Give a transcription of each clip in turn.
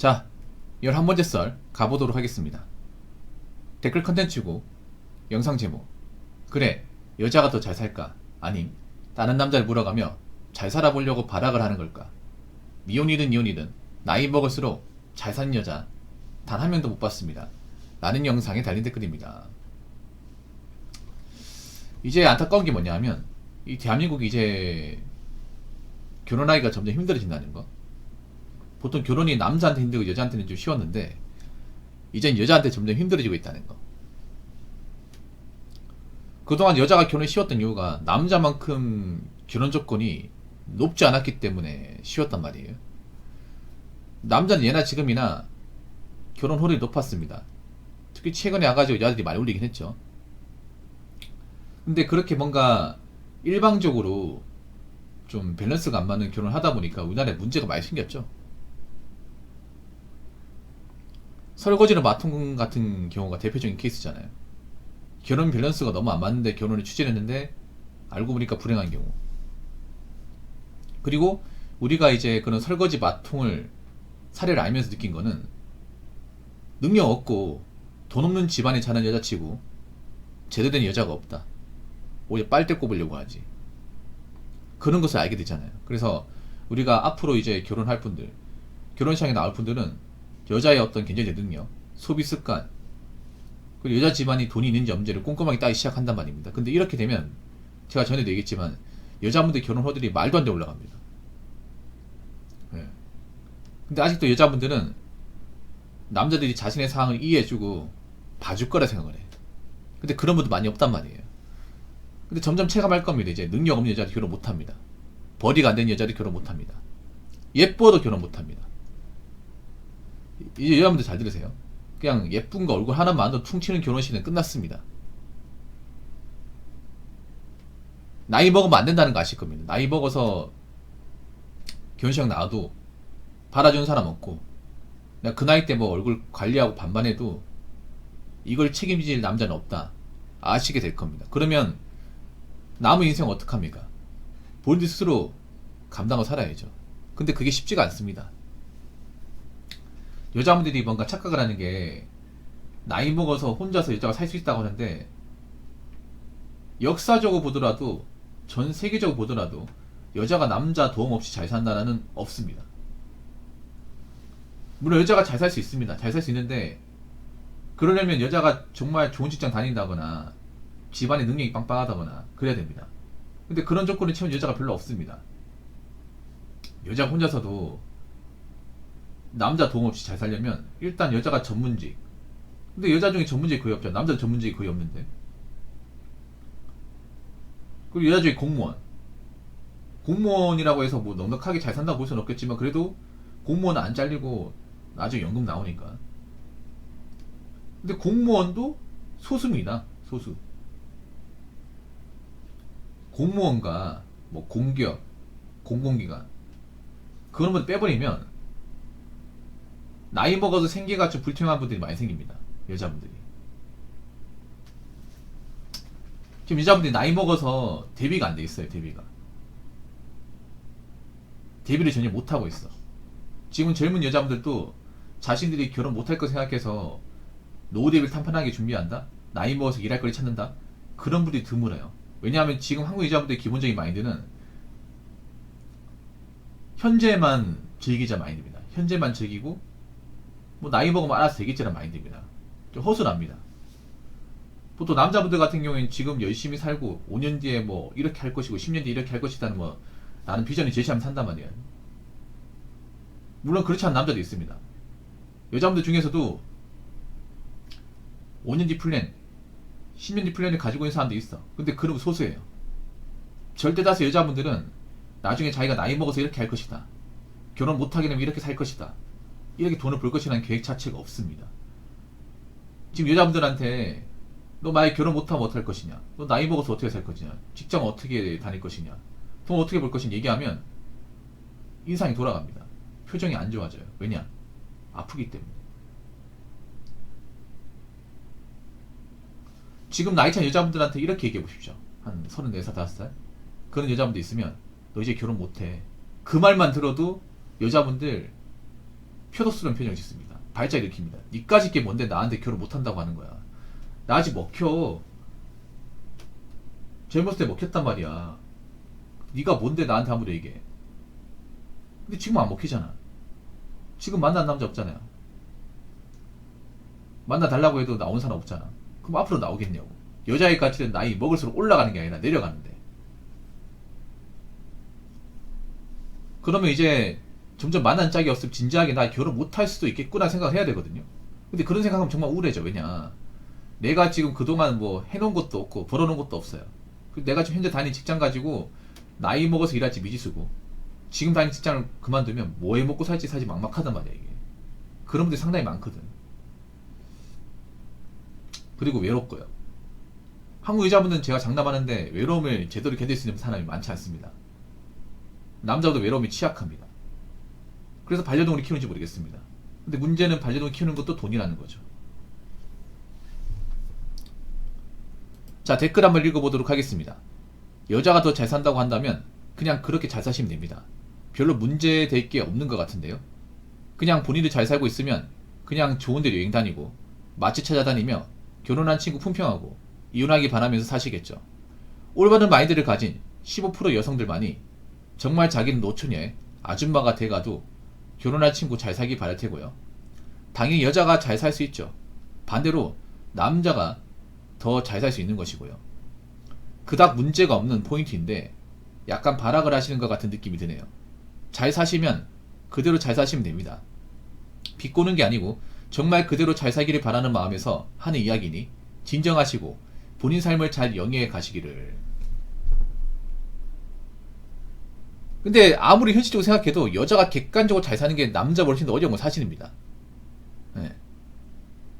자, 11번째 썰 가보도록 하겠습니다. 댓글 컨텐츠고 영상 제목, 그래 여자가 더 잘 살까? 아님 다른 남자를 물어가며 잘 살아보려고 발악을 하는 걸까? 미혼이든 이혼이든 나이 먹을수록 잘 사는 여자 단 한 명도 못 봤습니다. 라는 영상에 달린 댓글입니다. 이제 안타까운 게 뭐냐 하면 이 대한민국이 이제 결혼하기가 점점 힘들어진다는 거. 보통 결혼이 남자한테 힘들고 여자한테는 좀 쉬웠는데 이젠 여자한테 점점 힘들어지고 있다는 거. 그동안 여자가 결혼이 쉬웠던 이유가 남자만큼 결혼 조건이 높지 않았기 때문에 쉬웠단 말이에요. 남자는 예나 지금이나 결혼 홀이 높았습니다. 특히 최근에 와가지고 여자들이 많이 올리긴 했죠. 근데 그렇게 뭔가 일방적으로 좀 밸런스가 안 맞는 결혼을 하다 보니까 우리나라에 문제가 많이 생겼죠. 설거지나 마통 같은 경우가 대표적인 케이스잖아요. 결혼 밸런스가 너무 안 맞는데 결혼을 추진했는데 알고 보니까 불행한 경우. 그리고 우리가 이제 그런 설거지 마통을 사례를 알면서 느낀 거는 능력 없고 돈 없는 집안에 자는 여자치고 제대로 된 여자가 없다. 오히려 빨대 꼽으려고 하지. 그런 것을 알게 되잖아요. 그래서 우리가 앞으로 이제 결혼할 분들, 결혼식장에 나올 분들은 여자의 어떤 경제적 능력, 소비 습관, 그리고 여자 집안이 돈이 있는지 없는지를 꼼꼼하게 따기 시작한단 말입니다. 근데 이렇게 되면 제가 전에도 얘기했지만 여자분들 결혼 허들이 말도 안 돼 올라갑니다. 네. 근데 아직도 여자분들은 남자들이 자신의 상황을 이해해주고 봐줄 거라 생각을 해. 근데 그런 분도 많이 없단 말이에요. 근데 점점 체감할 겁니다. 이제 능력 없는 여자도 결혼 못합니다. 벌이가 안 되는 여자도 결혼 못합니다. 예뻐도 결혼 못합니다. 이제 여러분들 잘 들으세요. 그냥 예쁜 거 얼굴 하나만도 퉁치는 결혼식은 끝났습니다. 나이 먹으면 안 된다는 거 아실 겁니다. 나이 먹어서 결혼식 나와도 받아주는 사람 없고 내가 그 나이 때 뭐 얼굴 관리하고 반반해도 이걸 책임질 남자는 없다 아시게 될 겁니다. 그러면 남은 인생 어떡합니까? 본인 스스로 감당하고 살아야죠. 근데 그게 쉽지가 않습니다. 여자분들이 뭔가 착각을 하는 게 나이 먹어서 혼자서 여자가 살 수 있다고 하는데 역사적으로 보더라도 전 세계적으로 보더라도 여자가 남자 도움 없이 잘 산다는 없습니다. 물론 여자가 잘 살 수 있습니다. 잘 살 수 있는데 그러려면 여자가 정말 좋은 직장 다닌다거나 집안에 능력이 빵빵하다거나 그래야 됩니다. 근데 그런 조건을 채운 여자가 별로 없습니다. 여자가 혼자서도 남자 도움 없이 잘 살려면 일단 여자가 전문직. 근데 여자 중에 전문직이 거의 없죠. 남자 전문직이 거의 없는데. 그리고 여자 중에 공무원. 공무원이라고 해서 뭐 넉넉하게 잘 산다고 볼 수는 없겠지만 그래도 공무원은 안 잘리고 나중에 연금 나오니까. 근데 공무원도 소수입니다. 소수. 공무원과 뭐 공기업, 공공기관 그런 걸 빼버리면 나이 먹어서 생계가 좀 불투명한 분들이 많이 생깁니다. 여자분들이. 지금 여자분들이 나이 먹어서 대비가 안 돼 있어요. 대비가. 대비를 전혀 못하고 있어. 지금 젊은 여자분들도 자신들이 결혼 못할 거 생각해서 노후 대비를 탄탄하게 준비한다? 나이 먹어서 일할 거리 찾는다? 그런 분들이 드물어요. 왜냐하면 지금 한국 여자분들의 기본적인 마인드는 현재만 즐기자 마인드입니다. 현재만 즐기고 뭐 나이 먹으면 알아서 되겠지란 마인드입니다. 좀 허술합니다. 보통 남자분들 같은 경우에는 지금 열심히 살고 5년 뒤에 뭐 이렇게 할 것이고 10년 뒤에 이렇게 할 것이다는 뭐 나는 비전을 제시하면 산단 말이에요. 물론 그렇지 않은 남자도 있습니다. 여자분들 중에서도 5년 뒤 플랜 10년 뒤 플랜을 가지고 있는 사람도 있어. 근데 그런 소수예요. 절대 다수 여자분들은 나중에 자기가 나이 먹어서 이렇게 할 것이다. 결혼 못하게 되면 이렇게 살 것이다. 이렇게 돈을 벌 것이라는 계획 자체가 없습니다. 지금 여자분들한테 너 만약에 결혼 못하면 어떻게 할 것이냐, 너 나이 먹어서 어떻게 살 것이냐, 직장 어떻게 다닐 것이냐, 돈 어떻게 벌 것이냐 얘기하면 인상이 돌아갑니다. 표정이 안 좋아져요. 왜냐? 아프기 때문에. 지금 나이 찬 여자분들한테 이렇게 얘기해 보십시오. 한 34살, 5살 그런 여자분들 있으면 너 이제 결혼 못해. 그 말만 들어도 여자분들 표독스러운 표정을 짓습니다. 발작 일으킵니다. 니까짓 게 뭔데 나한테 결혼 못한다고 하는 거야. 나 아직 먹혀. 젊었을 때 먹혔단 말이야. 니가 뭔데 나한테 아무리 얘기해. 근데 지금 안 먹히잖아. 지금 만난 남자 없잖아요. 만나 달라고 해도 나온 사람 없잖아. 그럼 앞으로 나오겠냐고. 여자의 가치는 나이 먹을수록 올라가는 게 아니라 내려가는데. 그러면 이제 점점 만난 짝이 없으면 진지하게 나 결혼 못할 수도 있겠구나 생각을 해야 되거든요. 근데 그런 생각하면 정말 우울해져. 왜냐, 내가 지금 그동안 뭐 해놓은 것도 없고 벌어놓은 것도 없어요. 내가 지금 현재 다니는 직장 가지고 나이 먹어서 일할지 미지수고, 지금 다니는 직장을 그만두면 뭐 해 먹고 살지 사실 막막하단 말이야 이게. 그런 분들이 상당히 많거든. 그리고 외롭고요. 한국 여자분들은 제가 장담하는데 외로움을 제대로 견딜 수 있는 사람이 많지 않습니다. 남자도 외로움이 취약합니다. 그래서 반려동물을 키우는지 모르겠습니다. 근데 문제는 반려동물 키우는 것도 돈이라는 거죠. 자, 댓글 한번 읽어보도록 하겠습니다. 여자가 더 잘 산다고 한다면 그냥 그렇게 잘 사시면 됩니다. 별로 문제될 게 없는 것 같은데요. 그냥 본인도 잘 살고 있으면 그냥 좋은 데 여행 다니고 맛집 찾아다니며 결혼한 친구 품평하고 이혼하기 바라면서 사시겠죠. 올바른 마인드를 가진 15% 여성들만이 정말 자기는 노처녀의 아줌마가 돼가도 결혼할 친구 잘 살기 바랄 테고요. 당연히 여자가 잘 살 수 있죠. 반대로 남자가 더 잘 살 수 있는 것이고요. 그닥 문제가 없는 포인트인데 약간 발악을 하시는 것 같은 느낌이 드네요. 잘 사시면 그대로 잘 사시면 됩니다. 비꼬는 게 아니고 정말 그대로 잘 살기를 바라는 마음에서 하는 이야기니 진정하시고 본인 삶을 잘 영위해 가시기를. 근데 아무리 현실적으로 생각해도 여자가 객관적으로 잘 사는 게 남자보다 훨씬 더 어려운 건 사실입니다. 네.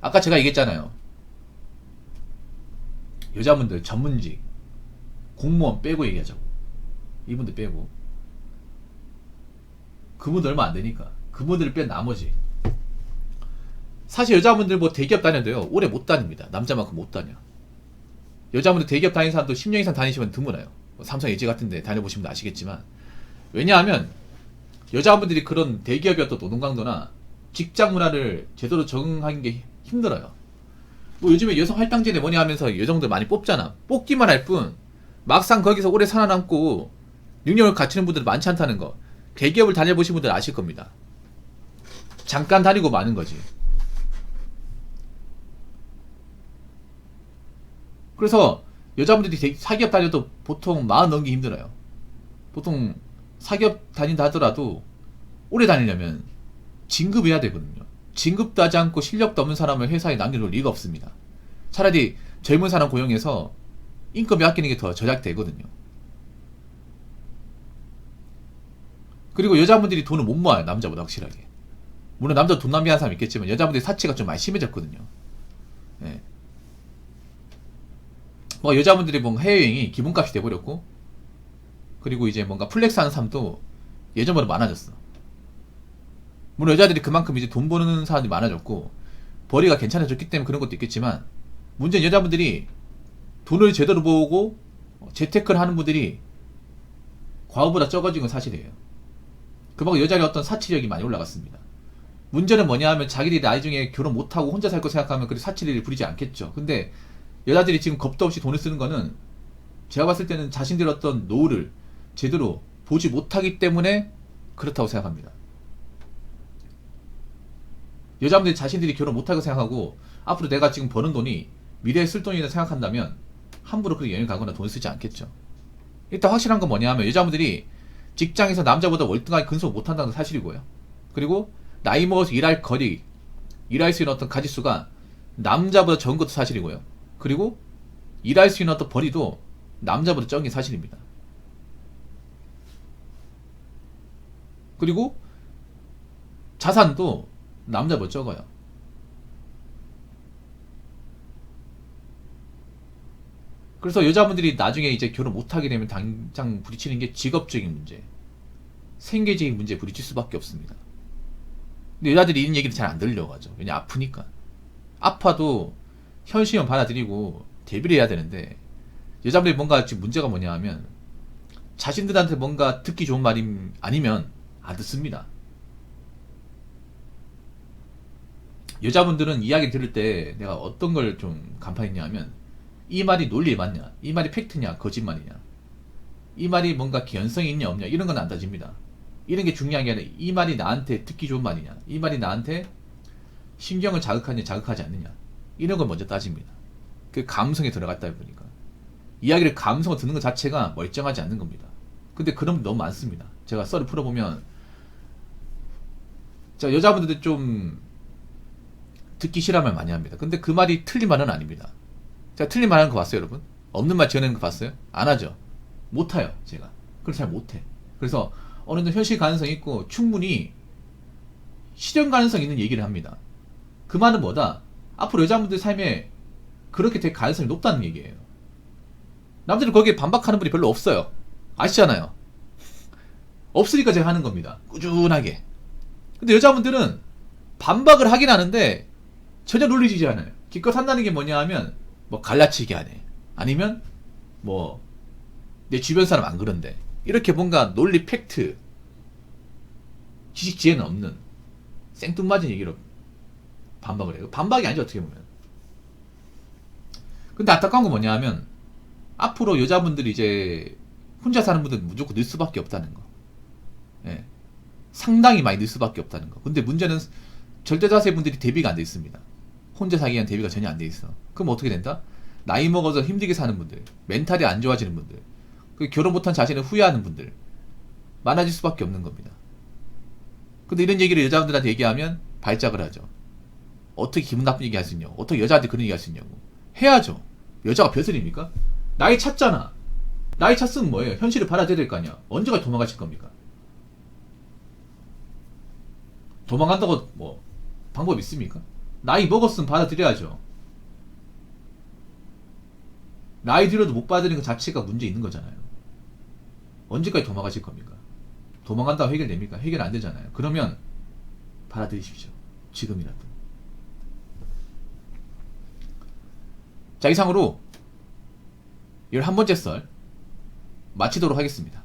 아까 제가 얘기했잖아요. 여자분들 전문직 공무원 빼고 얘기하자고. 이분들 빼고. 그분들 얼마 안 되니까. 그분들을 뺀 나머지. 사실 여자분들 뭐 대기업 다녀도요, 오래 못 다닙니다. 남자만큼 못 다녀. 여자분들 대기업 다니는 사람도 10년 이상 다니시면 드물어요. 뭐 삼성, LG 같은 데 다녀보시면 아시겠지만. 왜냐하면 여자분들이 그런 대기업의 어떤 노동 강도나 직장 문화를 제대로 적응하는 게 힘들어요. 뭐 요즘에 여성 할당제네 뭐냐 하면서 여성들 많이 뽑잖아. 뽑기만 할 뿐 막상 거기서 오래 살아남고 능력을 갖추는 분들 많지 않다는 거, 대기업을 다녀보신 분들 아실 겁니다. 잠깐 다니고 마는 거지. 그래서 여자분들이 사기업 다녀도 보통 40 넘기 힘들어요. 보통 사기업 다닌다 하더라도 오래 다니려면 진급해야 되거든요. 진급도 하지 않고 실력도 없는 사람을 회사에 남겨놓을 리가 없습니다. 차라리 젊은 사람 고용해서 인건비 아끼는 게 더 절약되거든요. 그리고 여자분들이 돈을 못 모아요. 남자보다 확실하게. 물론 남자 돈 낭비하는 사람 있겠지만 여자분들이 사치가 좀 많이 심해졌거든요. 네. 뭐 여자분들이 뭔가 해외여행이 기본값이 돼버렸고, 그리고 이제 뭔가 플렉스 하는 사람도 예전보다 많아졌어. 물론 여자들이 그만큼 이제 돈 버는 사람들이 많아졌고 벌이가 괜찮아졌기 때문에 그런 것도 있겠지만, 문제는 여자분들이 돈을 제대로 모으고 재테크를 하는 분들이 과거보다 적어진 건 사실이에요. 그만큼 여자의 어떤 사치력이 많이 올라갔습니다. 문제는 뭐냐 하면 자기들이 나중에 결혼 못하고 혼자 살 거 생각하면 그렇게 사치를 부리지 않겠죠. 근데 여자들이 지금 겁도 없이 돈을 쓰는 거는 제가 봤을 때는 자신들의 어떤 노후를 제대로 보지 못하기 때문에 그렇다고 생각합니다. 여자분들이 자신들이 결혼 못하고 생각하고 앞으로 내가 지금 버는 돈이 미래에 쓸 돈이라 생각한다면 함부로 그렇게 여행 가거나 돈을 쓰지 않겠죠. 일단 확실한 건 뭐냐 하면 여자분들이 직장에서 남자보다 월등하게 근속 못한다는 건 사실이고요. 그리고 나이 먹어서 일할 거리, 일할 수 있는 어떤 가짓수가 남자보다 적은 것도 사실이고요. 그리고 일할 수 있는 어떤 벌이도 남자보다 적은 게 사실입니다. 그리고 자산도 남자보다 적어요. 그래서 여자분들이 나중에 이제 결혼 못하게 되면 당장 부딪히는 게 직업적인 문제, 생계적인 문제에 부딪힐 수밖에 없습니다. 근데 여자들이 이런 얘기를 잘 안 들려가죠. 왜냐, 아프니까. 아파도 현실은 받아들이고 대비를 해야 되는데, 여자분들이 뭔가 지금 문제가 뭐냐 하면 자신들한테 뭔가 듣기 좋은 말이 아니면 안 듣습니다. 여자분들은 이야기 들을 때 내가 어떤 걸 좀 간파했냐 하면, 이 말이 논리에 맞냐, 이 말이 팩트냐 거짓말이냐, 이 말이 뭔가 개연성이 있냐 없냐, 이런 건 안 따집니다. 이런 게 중요한 게 아니라 이 말이 나한테 듣기 좋은 말이냐, 이 말이 나한테 신경을 자극하냐 자극하지 않느냐, 이런 걸 먼저 따집니다. 그 감성에 들어갔다 보니까 이야기를 감성을 듣는 것 자체가 멀쩡하지 않는 겁니다. 근데 그런 분 너무 많습니다. 제가 썰을 풀어보면, 자, 여자분들도 좀 듣기 싫어하는 말 많이 합니다. 근데 그 말이 틀린 말은 아닙니다. 제가 틀린 말 하는 거 봤어요, 여러분? 없는 말 지어내는 거 봤어요? 안 하죠. 못해요, 제가. 그걸 잘 못해. 그래서 어느 정도 현실 가능성이 있고 충분히 실현 가능성 있는 얘기를 합니다. 그 말은 뭐다? 앞으로 여자분들 삶에 그렇게 될 가능성이 높다는 얘기예요. 남들은 거기에 반박하는 분이 별로 없어요. 아시잖아요. 없으니까 제가 하는 겁니다. 꾸준하게. 근데 여자분들은 반박을 하긴 하는데 전혀 놀리지 않아요. 기껏 한다는 게 뭐냐 하면 뭐 갈라치기 하네, 아니면 뭐 내 주변 사람 안 그런데, 이렇게 뭔가 논리 팩트 지식 지혜는 없는 생뚱맞은 얘기로 반박을 해요. 반박이 아니죠, 어떻게 보면. 근데 안타까운 건 뭐냐 하면, 앞으로 여자분들이 이제 혼자 사는 분들은 무조건 늘 수밖에 없다는 거. 예. 상당히 많이 늘 수밖에 없다는 거. 근데 문제는 절대다수의 분들이 대비가 안 돼 있습니다. 혼자 살기 위한 대비가 전혀 안 돼 있어. 그럼 어떻게 된다? 나이 먹어서 힘들게 사는 분들, 멘탈이 안 좋아지는 분들, 그 결혼 못한 자신을 후회하는 분들 많아질 수밖에 없는 겁니다. 근데 이런 얘기를 여자분들한테 얘기하면 발작을 하죠. 어떻게 기분 나쁜 얘기 할 수 있냐고, 어떻게 여자한테 그런 얘기 할 수 있냐고. 해야죠. 여자가 벼슬입니까? 나이 찼잖아. 나이 찼으면 뭐예요? 현실을 받아들여야 될 거 아니야. 언제까지 도망가실 겁니까? 도망간다고 뭐 방법 있습니까? 나이 먹었으면 받아들여야죠. 나이 들어도 못 받아들이는 것 자체가 문제 있는 거잖아요. 언제까지 도망가실 겁니까? 도망간다고 해결됩니까? 해결 안 되잖아요. 그러면 받아들이십시오. 지금이라도. 자, 이상으로 11번째 썰 마치도록 하겠습니다.